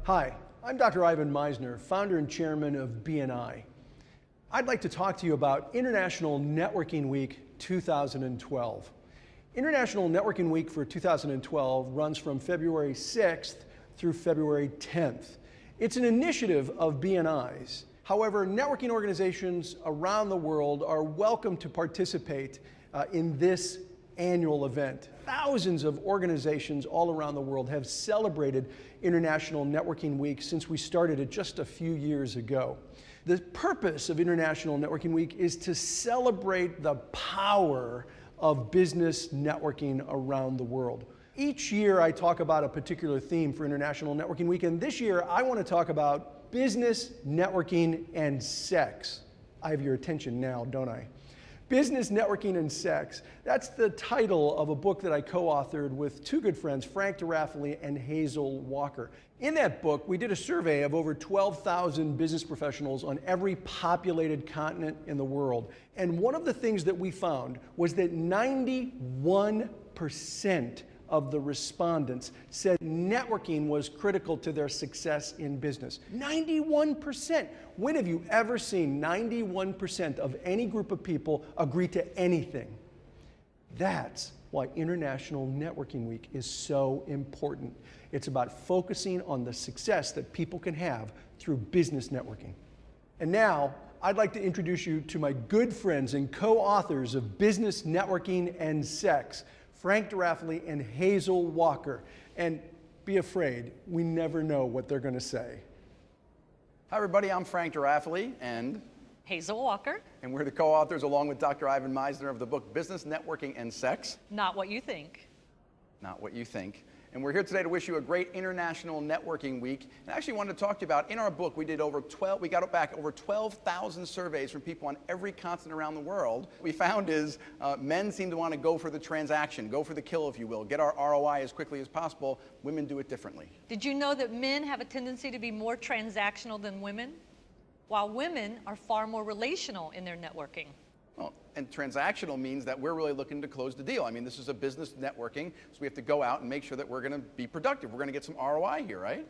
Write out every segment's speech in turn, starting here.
Hi, I'm Dr. Ivan Meisner, founder and chairman of BNI. I'd like to talk to you about International Networking Week 2012. International Networking Week for 2012 runs from February 6th through February 10th. It's an initiative of BNI's. However, networking organizations around the world are welcome to participate in this annual event. Thousands of organizations all around the world have celebrated International Networking Week since we started it just a few years ago. The purpose of International Networking Week is to celebrate the power of business networking around the world. Each year I talk about a particular theme for International Networking Week, and this year I want to talk about business, networking, and sex. I have your attention now, don't I? Business, Networking, and Sex. That's the title of a book that I co-authored with two good friends, Frank DeRaffaele and Hazel Walker. In that book, we did a survey of over 12,000 business professionals on every populated continent in the world. And one of the things that we found was that 91% of the respondents said networking was critical to their success in business. 91%. When have you ever seen 91% of any group of people agree to anything? That's why International Networking Week is so important. It's about focusing on the success that people can have through business networking. And now, I'd like to introduce you to my good friends and co-authors of Business, Networking, and Sex, Frank DeRaffaele and Hazel Walker. And be afraid, we never know what they're going to say. Hi everybody, I'm Frank DeRaffaele and Hazel Walker. And we're the co-authors along with Dr. Ivan Meisner of the book Business, Networking, and Sex. Not what you think. Not what you think. And we're here today to wish you a great International Networking Week. And I actually wanted to talk to you about, in our book, we got back over 12,000 surveys from people on every continent around the world. What we found is men seem to want to go for the transaction, go for the kill, if you will, get our ROI as quickly as possible. Women do it differently. Did you know that men have a tendency to be more transactional than women, while women are far more relational in their networking? Well, and transactional means that we're really looking to close the deal. I mean, this is a business networking, so we have to go out and make sure that we're going to be productive. We're going to get some ROI here, right?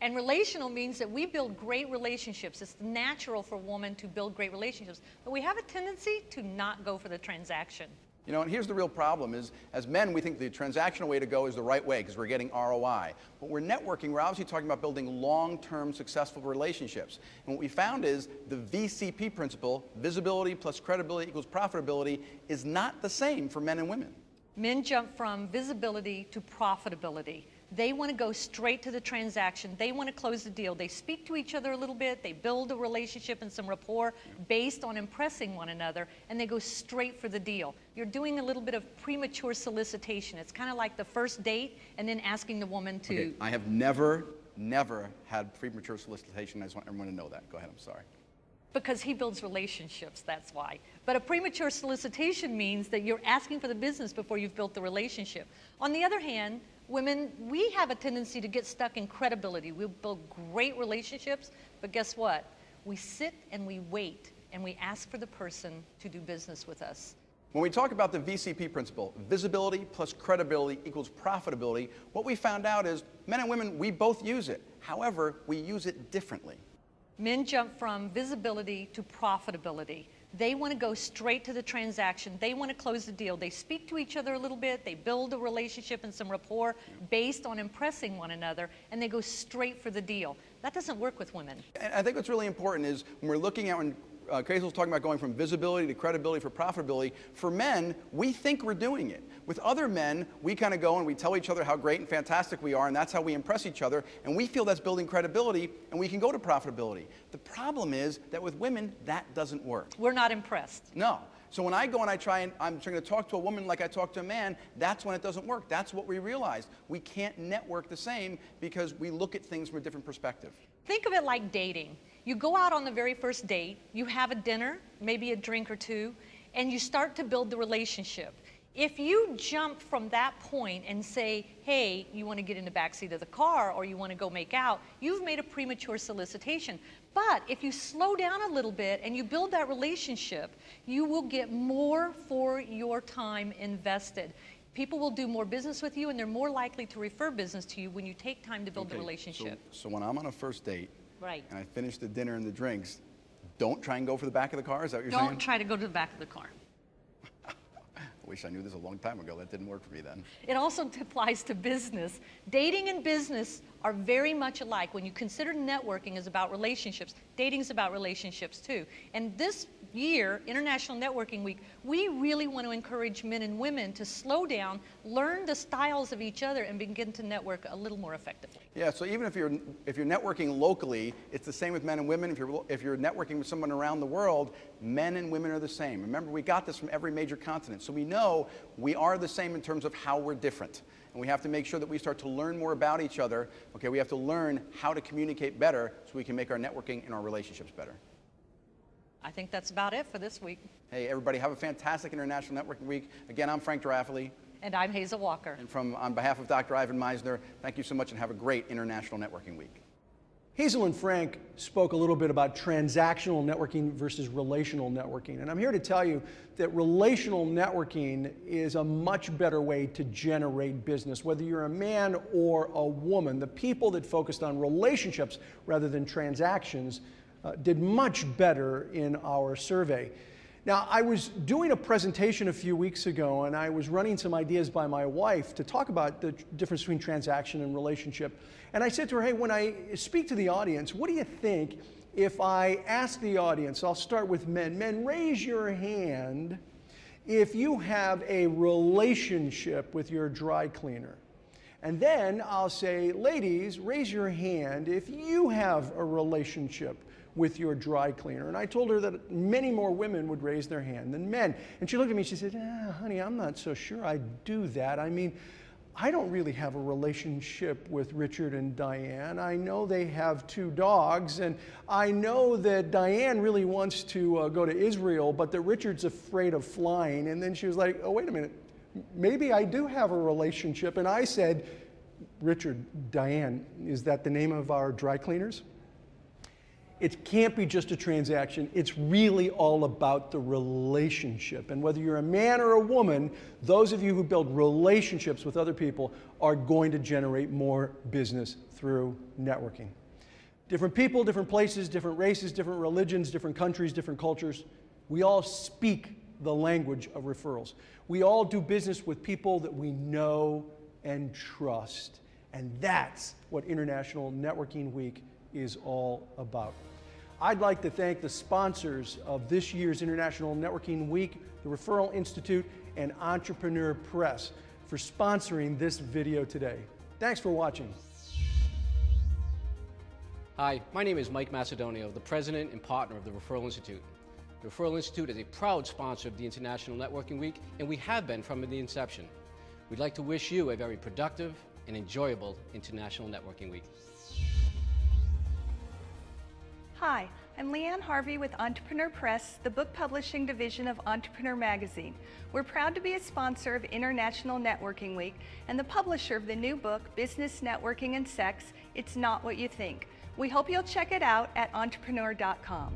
And relational means that we build great relationships. It's natural for a woman to build great relationships, but we have a tendency to not go for the transaction. You know, and here's the real problem is, as men, we think the transactional way to go is the right way because we're getting ROI. But we're networking, we're obviously talking about building long-term successful relationships. And what we found is the VCP principle, visibility plus credibility equals profitability, is not the same for men and women. Men jump from visibility to profitability. They want to go straight to the transaction. They want to close the deal. They speak to each other a little bit. They build a relationship and some rapport based on impressing one another, and they go straight for the deal. You're doing a little bit of premature solicitation. It's kind of like the first date and then asking the woman to... Okay, I have never had premature solicitation. I just want everyone to know that. Go ahead, I'm sorry. Because he builds relationships, that's why. But a premature solicitation means that you're asking for the business before you've built the relationship. On the other hand, women, we have a tendency to get stuck in credibility. We build great relationships, but guess what? We sit and we wait, and we ask for the person to do business with us. When we talk about the VCP principle, visibility plus credibility equals profitability, what we found out is men and women, we both use it. However, we use it differently. Men jump from visibility to profitability. They want to go straight to the transaction. They want to close the deal. They speak to each other a little bit. They build a relationship and some rapport based on impressing one another, and they go straight for the deal. That doesn't work with women. And I think what's really important is when we're looking at when Hazel's talking about going from visibility to credibility for profitability. For men, we think we're doing it. With other men, we kind of go and we tell each other how great and fantastic we are, and that's how we impress each other, and we feel that's building credibility, and we can go to profitability. The problem is that with women, that doesn't work. We're not impressed. No. So when I go and I'm trying to talk to a woman like I talk to a man, that's when it doesn't work. That's what we realized. We can't network the same because we look at things from a different perspective. Think of it like dating. You go out on the very first date, you have a dinner, maybe a drink or two, and you start to build the relationship. If you jump from that point and say, hey, you want to get in the backseat of the car or you want to go make out, you've made a premature solicitation. But if you slow down a little bit and you build that relationship, you will get more for your time invested. People will do more business with you, and they're more likely to refer business to you when you take time to build the Okay, relationship. So when I'm on a first date, Right. and I finish the dinner and the drinks, don't try and go for the back of the car? Is that what you're saying? Don't try to go to the back of the car. I wish I knew this a long time ago. That didn't work for me then. It also applies to business. Dating and business are very much alike. When you consider networking is about relationships, dating is about relationships too. And this year, International Networking Week, we really want to encourage men and women to slow down, learn the styles of each other, and begin to network a little more effectively. Yeah, so even if you're networking locally, it's the same with men and women. If you're networking with someone around the world, men and women are the same. Remember, we got this from every major continent. So we know we are the same in terms of how we're different. And we have to make sure that we start to learn more about each other. Okay, we have to learn how to communicate better so we can make our networking and our relationships better. I think that's about it for this week. Hey, everybody, have a fantastic International Networking Week. Again, I'm Frank Girafoli. And I'm Hazel Walker. And on behalf of Dr. Ivan Meisner, thank you so much and have a great International Networking Week. Hazel and Frank spoke a little bit about transactional networking versus relational networking. And I'm here to tell you that relational networking is a much better way to generate business. Whether you're a man or a woman, the people that focused on relationships rather than transactions did much better in our survey. Now, I was doing a presentation a few weeks ago, and I was running some ideas by my wife to talk about the difference between transaction and relationship. And I said to her, hey, when I speak to the audience, what do you think if I ask the audience, I'll start with men, raise your hand if you have a relationship with your dry cleaner. And then I'll say, ladies, raise your hand if you have a relationship with your dry cleaner. And I told her that many more women would raise their hand than men. And she looked at me and she said, honey, I'm not so sure I do that. I mean, I don't really have a relationship with Richard and Diane. I know they have 2 dogs, and I know that Diane really wants to go to Israel, but that Richard's afraid of flying. And then she was like, oh, wait a minute, maybe I do have a relationship. And I said, Richard, Diane, is that the name of our dry cleaners? It can't be just a transaction. It's really all about the relationship. And whether you're a man or a woman, those of you who build relationships with other people are going to generate more business through networking. Different people, different places, different races, different religions, different countries, different cultures. We all speak the language of referrals. We all do business with people that we know and trust. And that's what International Networking Week is all about. I'd like to thank the sponsors of this year's International Networking Week, the Referral Institute, and Entrepreneur Press for sponsoring this video today. Thanks for watching. Hi, my name is Mike Macedonio, the president and partner of the Referral Institute. The Referral Institute is a proud sponsor of the International Networking Week, and we have been from the inception. We'd like to wish you a very productive and enjoyable International Networking Week. Hi, I'm Leanne Harvey with Entrepreneur Press, the book publishing division of Entrepreneur Magazine. We're proud to be a sponsor of International Networking Week and the publisher of the new book, Business, Networking, and Sex, It's Not What You Think. We hope you'll check it out at entrepreneur.com.